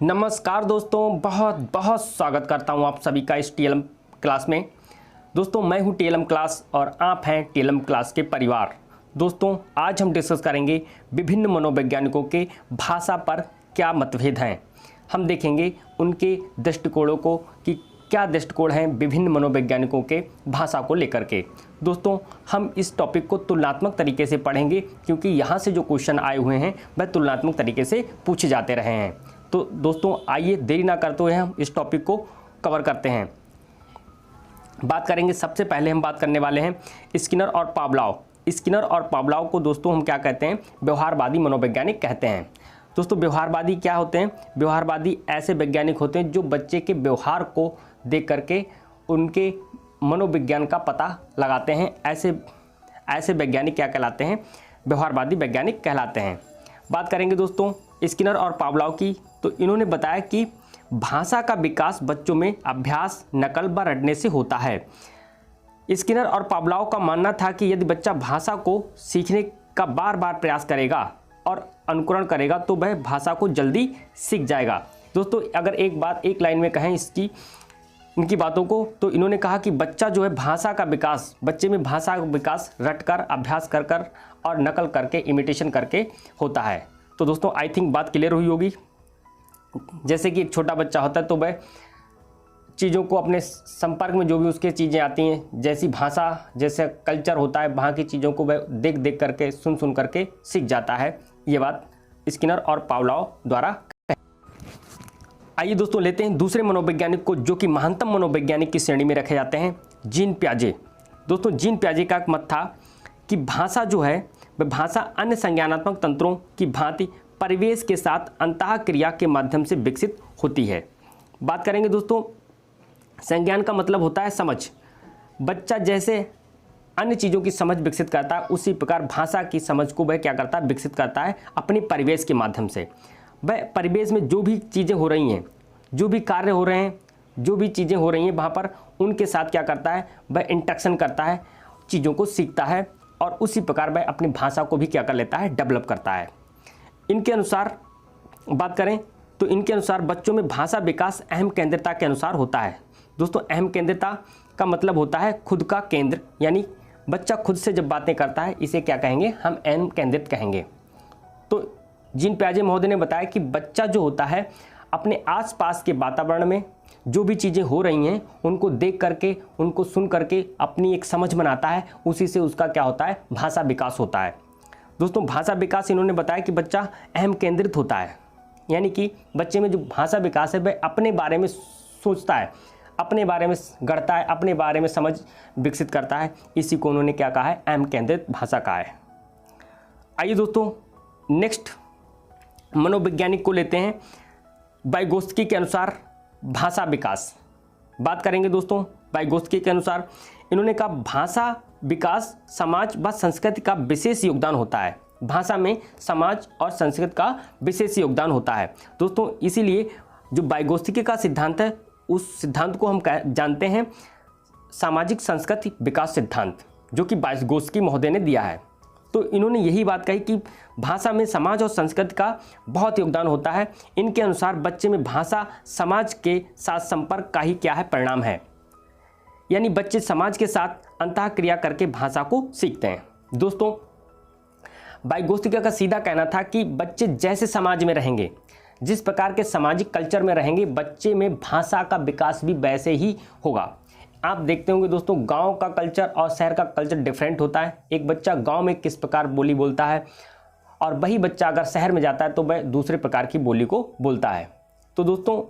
नमस्कार दोस्तों, बहुत बहुत स्वागत करता हूं आप सभी का इस टीएलएम क्लास में। दोस्तों मैं हूं टीएलएम क्लास और आप हैं टीएलएम क्लास के परिवार। दोस्तों आज हम डिस्कस करेंगे विभिन्न मनोवैज्ञानिकों के भाषा पर क्या मतभेद हैं। हम देखेंगे उनके दृष्टिकोणों को कि क्या दृष्टिकोण हैं विभिन्न मनोवैज्ञानिकों के भाषा को लेकर के। दोस्तों हम इस टॉपिक को तुलनात्मक तरीके से पढ़ेंगे क्योंकि यहाँ से जो क्वेश्चन आए हुए हैं वह तुलनात्मक तरीके से पूछे जाते रहे हैं। तो दोस्तों आइए देरी ना करते हुए हम इस टॉपिक को कवर करते हैं। बात करेंगे, सबसे पहले हम बात करने वाले हैं स्किनर और पावलोव। स्किनर और पावलोव को दोस्तों हम क्या कहते हैं? व्यवहारवादी मनोवैज्ञानिक कहते हैं। दोस्तों व्यवहारवादी क्या होते हैं? व्यवहारवादी ऐसे वैज्ञानिक होते हैं जो बच्चे के व्यवहार को देख करके उनके मनोविज्ञान का पता लगाते हैं। ऐसे वैज्ञानिक क्या कहलाते हैं? व्यवहारवादी वैज्ञानिक कहलाते हैं। बात करेंगे दोस्तों स्किनर और पावलोव की, तो इन्होंने बताया कि भाषा का विकास बच्चों में अभ्यास, नकल व रटने से होता है। स्किनर और पावलोव का मानना था कि यदि बच्चा भाषा को सीखने का बार बार प्रयास करेगा और अनुकरण करेगा तो वह भाषा को जल्दी सीख जाएगा। दोस्तों अगर एक लाइन में कहें इनकी बातों को, तो इन्होंने कहा कि बच्चा जो है भाषा का विकास, बच्चे में भाषा का विकास रटकर, अभ्यास कर और नकल करके, इमिटेशन करके होता है। तो दोस्तों आई थिंक बात क्लियर हुई होगी। जैसे कि एक छोटा बच्चा होता है तो वह चीज़ों को अपने संपर्क में जो भी उसके चीज़ें आती हैं, जैसी भाषा, जैसे कल्चर होता है, वहाँ की चीज़ों को वह देख करके, सुन करके सीख जाता है। ये बात स्किनर और पावलोव द्वारा। आइए दोस्तों लेते हैं दूसरे मनोवैज्ञानिक को जो कि महानतम मनोवैज्ञानिक की श्रेणी में रखे जाते हैं, जीन पियाजे। दोस्तों जीन पियाजे का मत था कि भाषा जो है वह भाषा अन्य संज्ञानात्मक तंत्रों की भांति परिवेश के साथ अंतःक्रिया के माध्यम से विकसित होती है। बात करेंगे दोस्तों, संज्ञान का मतलब होता है समझ। बच्चा जैसे अन्य चीज़ों की समझ विकसित करता है उसी प्रकार भाषा की समझ को वह क्या करता है? विकसित करता है अपने परिवेश के माध्यम से। वह परिवेश में जो भी चीज़ें हो रही हैं, जो भी कार्य हो रहे हैं, जो भी चीज़ें हो रही हैं वहाँ पर उनके साथ क्या करता है? वह इंटरेक्शन करता है, चीज़ों को सीखता है और उसी प्रकार वह अपनी भाषा को भी क्या कर लेता है? डेवलप करता है। इनके अनुसार बात करें तो इनके अनुसार बच्चों में भाषा विकास अहम केंद्रता के अनुसार होता है। दोस्तों अहम केंद्रता का मतलब होता है खुद का केंद्र, यानी बच्चा खुद से जब बातें करता है इसे क्या कहेंगे? हम अहम केंद्रित कहेंगे। तो जीन पियाजे महोदय ने बताया कि बच्चा जो होता है अपने आसपास के वातावरण में जो भी चीज़ें हो रही हैं उनको देख करके, उनको सुन करके अपनी एक समझ बनाता है, उसी से उसका क्या होता है? भाषा विकास होता है। दोस्तों भाषा विकास इन्होंने बताया कि बच्चा अहम केंद्रित होता है, यानी कि बच्चे में जो भाषा विकास है वह अपने बारे में सोचता है, अपने बारे में गढ़ता है, अपने बारे में समझ विकसित करता है। इसी को उन्होंने क्या कहा है? अहम केंद्रित भाषा कहा है। आइए दोस्तों नेक्स्ट मनोवैज्ञानिक को लेते हैं, वाइगोत्स्की के अनुसार भाषा विकास। बात करेंगे दोस्तों वाइगोत्स्की के अनुसार, इन्होंने कहा भाषा विकास समाज व संस्कृति का विशेष योगदान होता है। भाषा में समाज और संस्कृति का विशेष योगदान होता है। दोस्तों इसीलिए जो वाइगोत्स्की का सिद्धांत है उस सिद्धांत को हम जानते हैं सामाजिक संस्कृति विकास सिद्धांत, जो कि वाइगोत्स्की महोदय ने दिया है। तो इन्होंने यही बात कही कि भाषा में समाज और संस्कृति का बहुत योगदान होता है। इनके अनुसार बच्चे में भाषा समाज के साथ संपर्क का ही क्या है? परिणाम है, यानी बच्चे समाज के साथ अंतःक्रिया करके भाषा को सीखते हैं। दोस्तों वाइगोत्स्की का सीधा कहना था कि बच्चे जैसे समाज में रहेंगे, जिस प्रकार के सामाजिक कल्चर में रहेंगे, बच्चे में भाषा का विकास भी वैसे ही होगा। आप देखते होंगे दोस्तों गांव का कल्चर और शहर का कल्चर डिफरेंट होता है। एक बच्चा गांव में किस प्रकार बोली बोलता है और वही बच्चा अगर शहर में जाता है तो वह दूसरे प्रकार की बोली को बोलता है। तो दोस्तों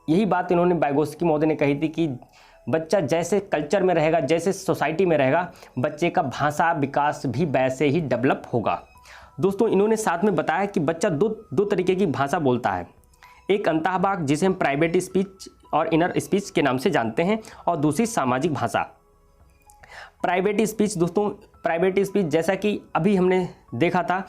यही बात इन्होंने वाइगोत्स्की महोदय ने कही थी कि बच्चा जैसे कल्चर में रहेगा, जैसे सोसाइटी में रहेगा, बच्चे का भाषा विकास भी वैसे ही डेवलप होगा। दोस्तों इन्होंने साथ में बताया कि बच्चा दो तरीके की भाषा बोलता है। एक अंतःवाक जिसे हम प्राइवेट स्पीच और इनर स्पीच के नाम से जानते हैं, और दूसरी सामाजिक भाषा। प्राइवेट स्पीच दोस्तों, प्राइवेट स्पीच जैसा कि अभी हमने देखा था,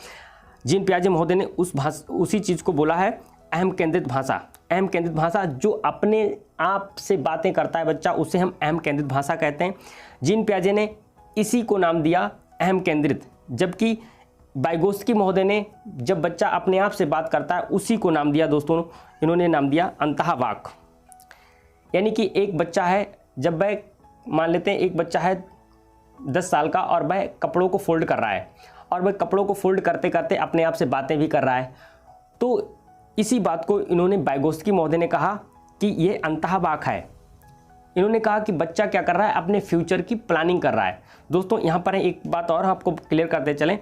जीन पियाजे महोदय ने उसी चीज़ को बोला है अहम केंद्रित भाषा। अहम केंद्रित भाषा जो अपने आप से बातें करता है बच्चा, उसे हम अहम केंद्रित भाषा कहते हैं। जीन पियाजे ने इसी को नाम दिया अहम केंद्रित, जबकि वाइगोत्स्की महोदय ने जब बच्चा अपने आप से बात करता है उसी को नाम दिया दोस्तों, इन्होंने नाम दिया अंतःवाक। यानी कि एक बच्चा है, जब वह मान लेते हैं एक बच्चा है 10 साल का और वह कपड़ों को फोल्ड कर रहा है और वह कपड़ों को फोल्ड करते करते अपने आप से बातें भी कर रहा है, तो इसी बात को इन्होंने वाइगोत्स्की महोदय ने कहा कि ये अंतःवाक है। इन्होंने कहा कि बच्चा क्या कर रहा है, अपने फ्यूचर की प्लानिंग कर रहा है। दोस्तों यहाँ पर एक बात और आपको क्लियर करते चलें,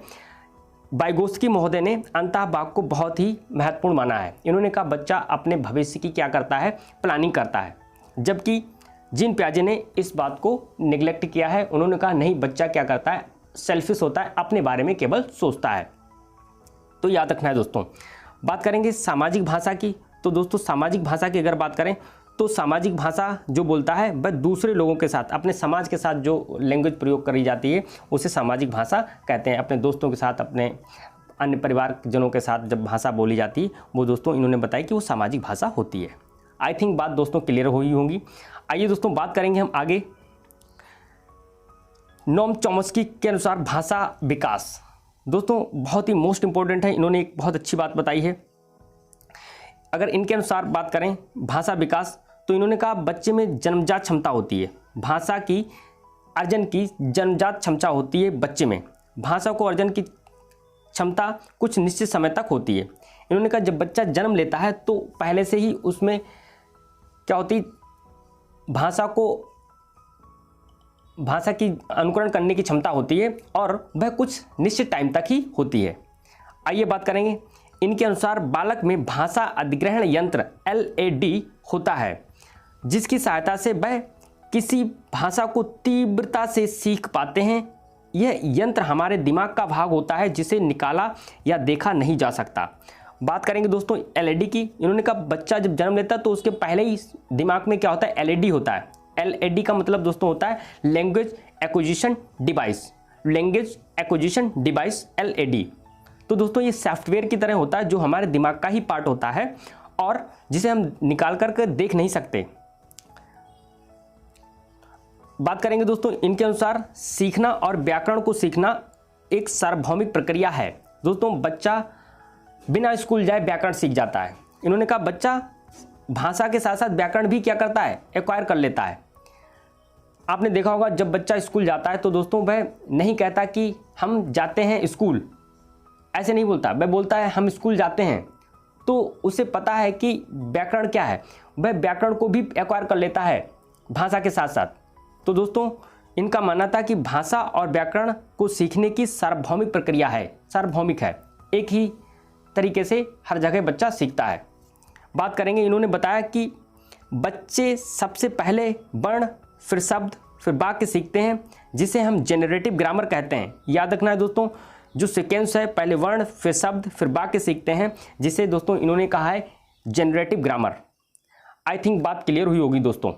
वाइगोत्स्की महोदय ने अंतःवाक को बहुत ही महत्वपूर्ण माना है। इन्होंने कहा बच्चा अपने भविष्य की क्या करता है, प्लानिंग करता है, जबकि जीन पियाजे ने इस बात को निगलेक्ट किया है। उन्होंने कहा नहीं, बच्चा क्या करता है, सेल्फिश होता है, अपने बारे में केवल सोचता है। तो याद रखना है दोस्तों। बात करेंगे सामाजिक भाषा की, तो दोस्तों सामाजिक भाषा की अगर बात करें तो सामाजिक भाषा जो बोलता है वह दूसरे लोगों के साथ, अपने समाज के साथ जो लैंग्वेज प्रयोग करी जाती है उसे सामाजिक भाषा कहते हैं। अपने दोस्तों के साथ, अपने अन्य परिवारजनों के साथ जब भाषा बोली जाती है वो दोस्तों इन्होंने बताया कि वो सामाजिक भाषा होती है। आई थिंक बात दोस्तों क्लियर हुई होंगी। आइए दोस्तों बात करेंगे हम आगे नोम चॉम्स्की के अनुसार भाषा विकास। दोस्तों बहुत ही मोस्ट इंपॉर्टेंट है, इन्होंने एक बहुत अच्छी बात बताई है। अगर इनके अनुसार बात करें भाषा विकास, तो इन्होंने कहा बच्चे में जन्मजात क्षमता होती है, भाषा की अर्जन की जन्मजात क्षमता होती है बच्चे में। भाषा को अर्जन की क्षमता कुछ निश्चित समय तक होती है। इन्होंने कहा जब बच्चा जन्म लेता है तो पहले से ही उसमें क्या होती, भाषा की अनुकरण करने की क्षमता होती है और वह कुछ निश्चित टाइम तक ही होती है। आइए बात करेंगे, इनके अनुसार बालक में भाषा अधिग्रहण यंत्र LAD होता है, जिसकी सहायता से वह किसी भाषा को तीव्रता से सीख पाते हैं। यह यंत्र हमारे दिमाग का भाग होता है जिसे निकाला या देखा नहीं जा सकता। बात करेंगे दोस्तों LAD की। इन्होंने कहा बच्चा जब जन्म लेता है तो उसके पहले ही दिमाग में क्या होता है, LAD होता है। LAD का मतलब दोस्तों होता है language acquisition device, language acquisition device LAD। तो दोस्तों ये सॉफ्टवेयर की तरह होता है जो हमारे दिमाग का ही पार्ट होता है और जिसे हम निकाल करके देख नहीं सकते। बात करेंगे दोस्तों इनके अनुसार सीखना और व्याकरण को सीखना एक सार्वभौमिक प्रक्रिया है। दोस्तों बच्चा बिना स्कूल जाए व्याकरण सीख जाता है। इन्होंने कहा बच्चा भाषा के साथ साथ व्याकरण भी क्या करता है, एक्वायर कर लेता है। आपने देखा होगा जब बच्चा स्कूल जाता है तो दोस्तों वह नहीं कहता कि हम जाते हैं स्कूल, ऐसे नहीं बोलता, वह बोलता है हम स्कूल जाते हैं। तो उसे पता है कि व्याकरण क्या है, वह व्याकरण को भी एक्वायर कर लेता है भाषा के साथ साथ। तो दोस्तों इनका मानना था कि भाषा और व्याकरण को सीखने की सार्वभौमिक प्रक्रिया है, सार्वभौमिक है, एक ही तरीके से हर जगह बच्चा सीखता है। बात करेंगे, इन्होंने बताया कि बच्चे सबसे पहले वर्ण, फिर शब्द, फिर वाक्य सीखते हैं जिसे हम जेनरेटिव ग्रामर कहते हैं। याद रखना है दोस्तों, जो सीक्वेंस है पहले वर्ण, फिर शब्द, फिर वाक्य सीखते हैं जिसे दोस्तों इन्होंने कहा है जेनरेटिव ग्रामर। आई थिंक बात क्लियर हुई होगी दोस्तों।